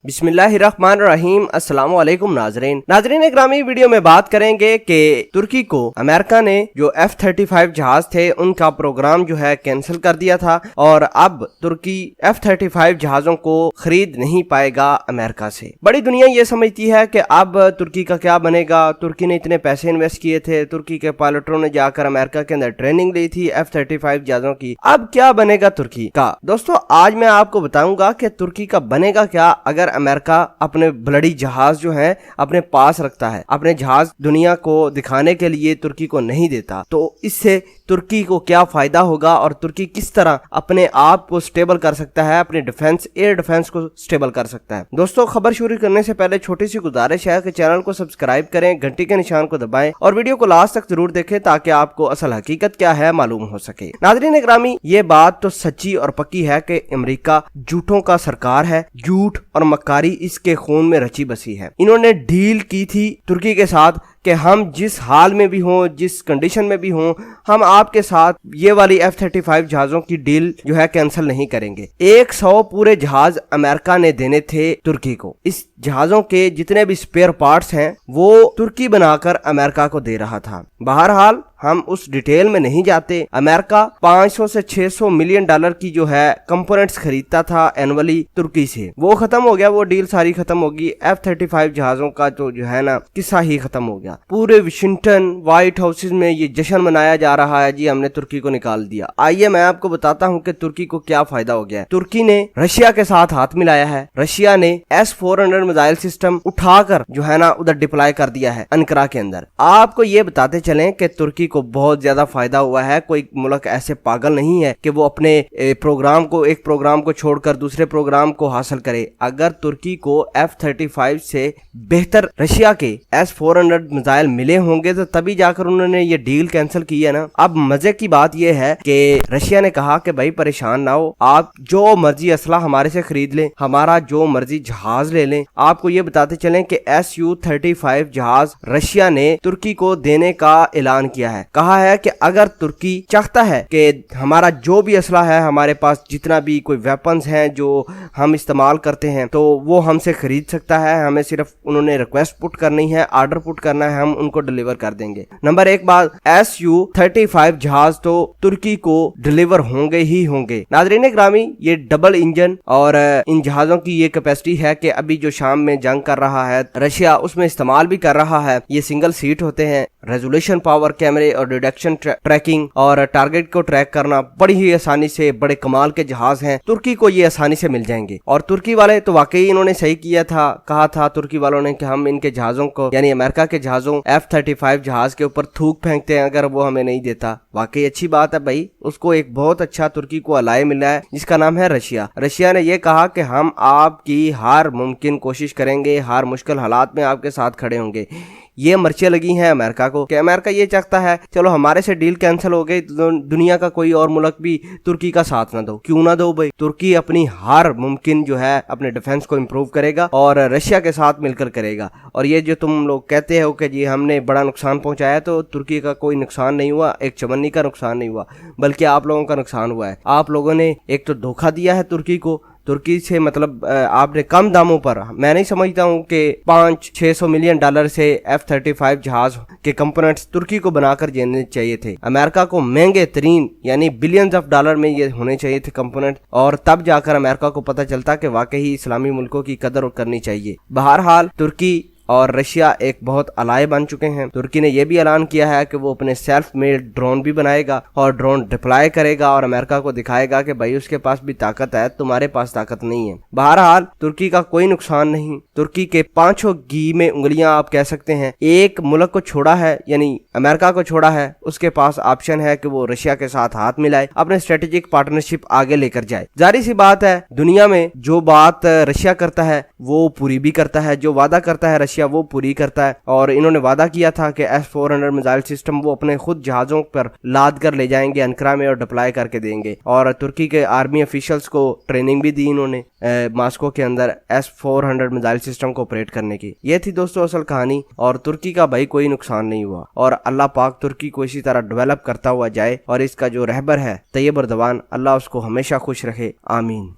बिस्मिल्लाहिर्रहमानिर्रहीम। अस्सलाम वालेकुम नाजरीन ग्रामी, वीडियो में बात करेंगे कि तुर्की को अमेरिका ने जो F-35 जहाज थे उनका प्रोग्राम जो है कैंसिल कर दिया था और अब तुर्की F-35 जहाजों को खरीद नहीं पाएगा अमेरिका से। बड़ी दुनिया ये समझती है कि अब तुर्की का क्या बनेगा, तुर्की ने इतने पैसे इन्वेस्ट किए थे, तुर्की के पायलटों ने जाकर अमेरिका के अंदर ट्रेनिंग ली थी F-35 जहाजों की, अब क्या बनेगा तुर्की का। दोस्तों आज मैं आपको बताऊंगा कि तुर्की का बनेगा क्या अगर अमेरिका अपने ब्लडी जहाज जो है अपने पास रखता है, अपने जहाज दुनिया को दिखाने के लिए तुर्की को नहीं देता, तो इससे तुर्की को क्या फायदा होगा और तुर्की किस तरह अपने आप को स्टेबल कर सकता है, अपने डिफेंस एयर डिफेंस को स्टेबल कर सकता है। दोस्तों खबर शुरू करने से पहले छोटी सी गुजारिश है कि चैनल को सब्सक्राइब करें, घंटी के निशान को दबाएं और वीडियो को लास्ट तक जरूर देखें ताकि आपको असल हकीकत क्या है मालूम हो सके। नाज़रीन ग्रामी, ये बात तो सच्ची और पक्की है कि अमेरिका झूठों का सरकार है, झूठ और मक्कारी इसके खून में रची बसी है। इन्होंने डील की थी तुर्की के साथ कि हम जिस हाल में भी हों, जिस कंडीशन में भी हों, हम आपके साथ ये वाली F-35 जहाजों की डील जो है कैंसिल नहीं करेंगे। 100 पूरे जहाज अमेरिका ने देने थे तुर्की को। इस जहाजों के जितने भी स्पेयर पार्ट्स हैं वो तुर्की बनाकर अमेरिका को दे रहा था। बहरहाल हम उस डिटेल में नहीं जाते। अमेरिका 500 से 600 मिलियन डॉलर की जो है कंपोनेंट्स खरीदता था एनुअली तुर्की से, वो खत्म हो गया, वो डील सारी खत्म होगी। F-35 जहाजों का तो जो है ना किस्सा ही खत्म हो गया। पूरे वाशिंगटन व्हाइट हाउसेज में ये जश्न मनाया जा रहा है, जी हमने तुर्की को निकाल दिया। आइए मैं आपको बताता हूँ कि तुर्की को क्या फायदा हो गया है। तुर्की ने रशिया के साथ हाथ मिलाया है। रशिया ने S-400 मिसाइल सिस्टम उठाकर जो है ना उधर डिप्लॉय कर दिया है अंकारा के अंदर। आपको ये बताते चलें कि तुर्की को बहुत ज्यादा फायदा हुआ है। कोई मुल्क ऐसे पागल नहीं है कि वो अपने एक प्रोग्राम को छोड़कर दूसरे प्रोग्राम को हासिल करे। अगर तुर्की को F-35 से बेहतर रशिया के S-400 मिसाइल मिले होंगे तो तभी जाकर उन्होंने ये डील कैंसिल की है ना। अब मजे की बात ये है कि रशिया ने कहा कि भाई परेशान ना हो, आप जो मर्जी असला हमारे से खरीद लें, हमारा जो मर्जी जहाज ले लें। आपको ये बताते चलें कि Su-35 जहाज रशिया ने तुर्की को देने का ऐलान किया है। कहा है कि अगर तुर्की चाहता है कि हमारा जो भी असला है, हमारे पास जितना भी कोई वेपन्स हैं जो हम इस्तेमाल करते हैं, तो वो हमसे खरीद सकता है। हमें सिर्फ उन्होंने रिक्वेस्ट पुट करनी है, ऑर्डर पुट करना है, हम उनको डिलीवर कर देंगे। नंबर एक बात, Su-35 जहाज तो तुर्की को डिलीवर होंगे ही होंगे। नाज़रीन ग्रामी, ये डबल इंजन और इन जहाजों की ये कैपेसिटी है कि अभी जो शाम में जंग कर रहा है रशिया, उसमें इस्तेमाल भी कर रहा है। ये सिंगल सीट होते हैं, रेजोल्यूशन पावर कैमरे और डिटेक्शन ट्रैकिंग और टारगेट को ट्रैक करना बड़ी ही आसानी से, बड़े कमाल के जहाज हैं। तुर्की को ये आसानी से मिल जाएंगे। और तुर्की वाले तो वाकई इन्होंने सही किया था, कहा था तुर्की वालों ने कि हम इनके जहाजों को यानी अमेरिका के जहाजों F-35 जहाज के ऊपर थूक फेंकते हैं अगर वो हमें नहीं देता। वाकई अच्छी बात है भाई, उसको एक बहुत अच्छा तुर्की को अलाय मिला है जिसका नाम है रशिया। रशिया ने ये कहा कि हम आपकी हर मुमकिन कोशिश करेंगे, हर मुश्किल हालात में आपके साथ खड़े होंगे। ये मर्चियां लगी हैं अमेरिका को कि अमेरिका ये चाहता है चलो हमारे से डील कैंसिल हो गई, दुनिया का कोई और मुल्क भी तुर्की का साथ ना दो। क्यों ना दो भाई, तुर्की अपनी हर मुमकिन जो है अपने डिफेंस को इम्प्रूव करेगा और रशिया के साथ मिलकर करेगा। और ये जो तुम लोग कहते हो कि जी हमने बड़ा नुकसान पहुंचाया, तो तुर्की का कोई नुकसान नहीं हुआ, एक चवन्नी का नुकसान नहीं हुआ, बल्कि आप लोगों का नुकसान हुआ है। आप लोगों ने एक तो धोखा दिया है तुर्की को, तुर्की से मतलब आपने कम दामों पर, मैं नहीं समझता हूँ कि 500-600 मिलियन डॉलर से F-35 जहाज के कंपोनेंट्स तुर्की को बनाकर देने चाहिए थे। अमेरिका को महंगे तरीन यानी बिलियंस ऑफ डॉलर में ये होने चाहिए थे कंपोनेंट, और तब जाकर अमेरिका को पता चलता कि वाकई इस्लामी मुल्कों की कदर करनी चाहिए। बहरहाल तुर्की और रशिया एक बहुत अलाय बन चुके हैं। तुर्की ने यह भी ऐलान किया है कि वो अपने सेल्फ मेड ड्रोन भी बनाएगा और ड्रोन डिप्लॉय करेगा और अमेरिका को दिखाएगा कि भाई उसके पास भी ताकत है, तुम्हारे पास ताकत नहीं है। बहरहाल तुर्की का कोई नुकसान नहीं। तुर्की के पांचों घी में उंगलियां आप कह सकते हैं। एक मुल्क को छोड़ा है यानी अमेरिका को छोड़ा है, उसके पास ऑप्शन है कि वो रशिया के साथ हाथ मिलाए, अपने स्ट्रेटेजिक पार्टनरशिप आगे लेकर जाए। जारी सी बात है, दुनिया में जो बात रशिया करता है वो पूरी भी करता है, जो वादा करता है वो पूरी करता है। और इन्होंने वादा किया था कि S-400 मिसाइल सिस्टम वो अपने खुद जहाजों पर लाद कर ले जाएंगे अंकारा में और डिप्लॉय करके देंगे। और तुर्की के आर्मी ऑफिशियल्स को ट्रेनिंग भी दी इन्होंने मास्को के अंदर S-400 मिसाइल सिस्टम को ऑपरेट करने की। ये थी दोस्तों असल कहानी। और तुर्की का भाई कोई नुकसान नहीं हुआ और अल्लाह पाक तुर्की को इसी तरह डेवलप करता हुआ जाए और इसका जो रहबर है तैयब अर्दवान, अल्लाह उसको हमेशा खुश रखे, आमीन।